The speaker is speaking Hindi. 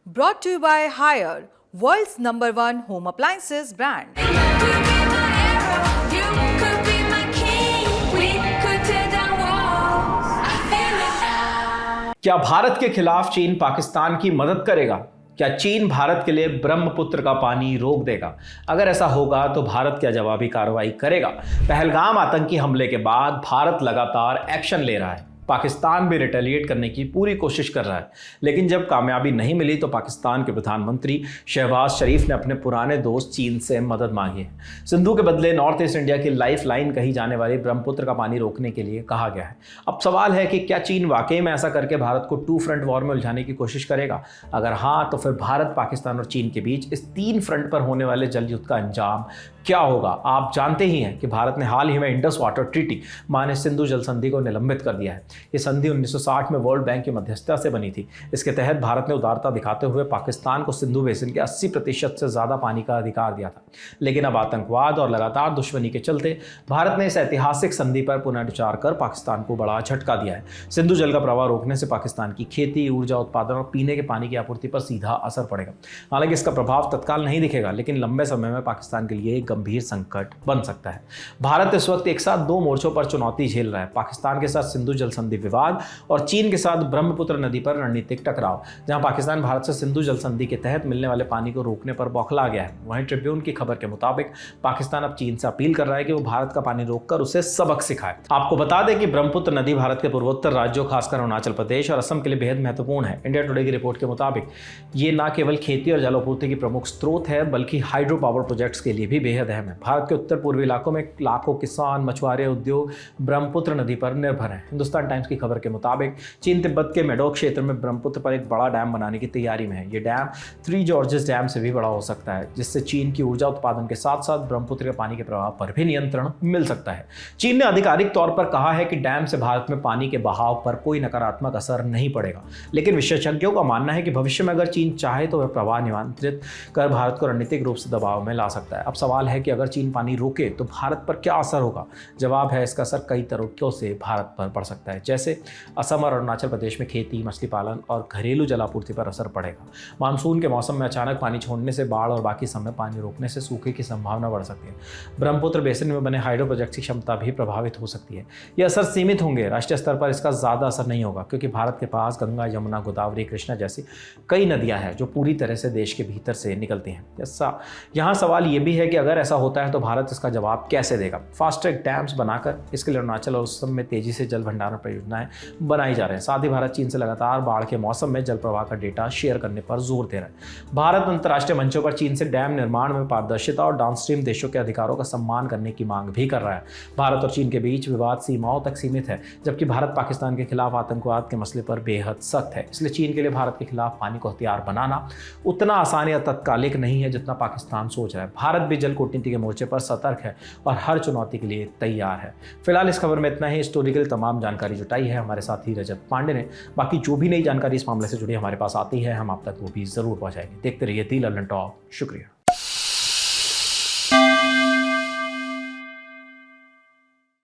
Brought to you by Haier, world's #1 home appliances brand. क्या भारत के खिलाफ चीन पाकिस्तान की मदद करेगा? क्या चीन भारत के लिए ब्रह्मपुत्र का पानी रोक देगा? अगर ऐसा होगा तो भारत क्या जवाबी कार्रवाई करेगा? पहलगाम आतंकी हमले के बाद भारत लगातार एक्शन ले रहा है। पाकिस्तान भी रिटेलिएट करने की पूरी कोशिश कर रहा है, लेकिन जब कामयाबी नहीं मिली तो पाकिस्तान के प्रधानमंत्री शहबाज शरीफ ने अपने पुराने दोस्त चीन से मदद मांगी है। सिंधु के बदले नॉर्थ ईस्ट इंडिया की लाइफ लाइन कही जाने वाली ब्रह्मपुत्र का पानी रोकने के लिए कहा गया है। अब सवाल है कि क्या चीन वाकई में ऐसा करके भारत को 2 फ्रंट वॉर में उलझाने की कोशिश करेगा? अगर हाँ, तो फिर भारत, पाकिस्तान और चीन के बीच इस 3 फ्रंट पर होने वाले जल युद्ध का अंजाम क्या होगा? आप जानते ही हैं कि भारत ने हाल ही में इंडस वाटर ट्रीटी माने सिंधु जल संधि को निलंबित कर दिया है। ये संधि 1960 में वर्ल्ड बैंक की मध्यस्थता से बनी थी। इसके तहत भारत ने उदारता दिखाते हुए पाकिस्तान को सिंधु बेसिन के 80% से ज्यादा पानी का अधिकार दिया था। लेकिन अब आतंकवाद और लगातार दुश्मनी के चलते भारत ने इस ऐतिहासिक संधि पर पुनर्विचार कर पाकिस्तान को बड़ा झटका दिया है। सिंधु जल का प्रवाह रोकने से पाकिस्तान की खेती, ऊर्जा उत्पादन और पीने के पानी की आपूर्ति पर सीधा असर पड़ेगा। हालांकि इसका प्रभाव तत्काल नहीं दिखेगा, लेकिन लंबे समय में पाकिस्तान के लिए एक गंभीर संकट बन सकता है। भारत इस वक्त एक साथ 2 मोर्चों पर चुनौती झेल रहा है। पाकिस्तान के साथ सिंधु जल संधि विवाद और चीन के साथ ब्रह्मपुत्र नदी पर रणनीतिक टकराव। जहां पाकिस्तान भारत से सिंधु जल संधि के तहत मिलने वाले पानी को रोकने पर बौखला गया है, वहीं ट्रिब्यून की खबर के मुताबिक पाकिस्तान अब चीन से अपील कर रहा है कि वो भारत का पानी रोककर उसे सबक सिखाए। आपको बता दें कि ब्रह्मपुत्र नदी भारत के पूर्वोत्तर राज्यों, खासकर अरुणाचल प्रदेश और असम के लिए बेहद महत्वपूर्ण है। इंडिया टुडे की रिपोर्ट के मुताबिक ये न केवल खेती और जलापूर्ति की प्रमुख स्रोत है, बल्कि हाइड्रो पावर प्रोजेक्ट्स के लिए भी बेहद अहम है। भारत के उत्तर पूर्वी इलाकों में लाखों किसान, मछुआरे, उद्योग ब्रह्मपुत्र नदी पर निर्भर हैं। हिंदुस्तान टाइम्स की खबर के मुताबिक चीन तिब्बत के मेडोक क्षेत्र में ब्रह्मपुत्र पर एक बड़ा डैम बनाने की तैयारी में है। ये डैम 3 जॉर्जेस डैम से भी बड़ा हो सकता है, जिससे चीन की ऊर्जा उत्पादन के साथ साथ ब्रह्मपुत्र के पानी के प्रवाह पर भी नियंत्रण मिल सकता है। चीन ने आधिकारिक तौर पर कहा है कि डैम से भारत में पानी के बहाव पर कोई नकारात्मक असर नहीं पड़ेगा, लेकिन विशेषज्ञों का मानना है कि भविष्य में अगर चीन चाहे तो वह प्रवाह नियंत्रित कर भारत को रणनीतिक रूप से दबाव में ला सकता है। अब सवाल है कि अगर चीन पानी रोके तो भारत पर क्या असर होगा? जवाब है, इसका असर कई तरीकों से भारत पर पड़ सकता है। जैसे असम और अरुणाचल प्रदेश में खेती, मछली पालन और घरेलू जलापूर्ति पर असर पड़ेगा। मानसून के मौसम में अचानक पानी छोड़ने से बाढ़ और बाकी समय पानी रोकने से सूखे की संभावना बढ़ सकती है। ब्रह्मपुत्र बेसिन में बने हाइड्रो प्रोजेक्ट की क्षमता भी प्रभावित हो सकती है। ये असर सीमित होंगे। राष्ट्रीय स्तर पर इसका ज़्यादा असर नहीं होगा, क्योंकि भारत के पास गंगा, यमुना, गोदावरी, कृष्णा जैसी कई नदियाँ हैं जो पूरी तरह से देश के भीतर से निकलती हैं। यहाँ सवाल ये भी है कि अगर ऐसा होता है तो भारत इसका जवाब कैसे देगा? फास्ट ट्रैक डैम्स बनाकर इसके लिए अरुणाचल और असम में तेजी से जल भंडारण परियोजनाएं बनाई जा रहे हैं। साथ ही भारत चीन से लगातार बाढ़ के मौसम में जल प्रवाह का डेटा शेयर करने पर जोर दे रहा है। भारत अंतर्राष्ट्रीय मंचों पर चीन से डैम निर्माण में पारदर्शिता और डाउनस्ट्रीम देशों के अधिकारों का सम्मान करने की मांग भी कर रहा है। भारत और चीन के बीच विवाद सीमाओं तक सीमित है, जबकि भारत पाकिस्तान के खिलाफ आतंकवाद के मसले पर बेहद सख्त है। इसलिए चीन के लिए भारत के खिलाफ पानी को हथियार बनाना उतना आसान या तत्कालिक नहीं है जितना पाकिस्तान सोच रहा है। भारत भी जल कूटनीति के मोर्चे पर सतर्क है और हर चुनौती के लिए तैयार है। फिलहाल इस खबर में इतना ही। स्टोरी के लिए तमाम जानकारी जुटाई है हमारे साथी रजत पांडे ने। बाकी जो भी नई जानकारी इस मामले से जुड़ी हमारे पास आती है, हम आप तक वो भी जरूर पहुंचाएंगे। देखते रहिए दी लल्लन टॉक। शुक्रिया।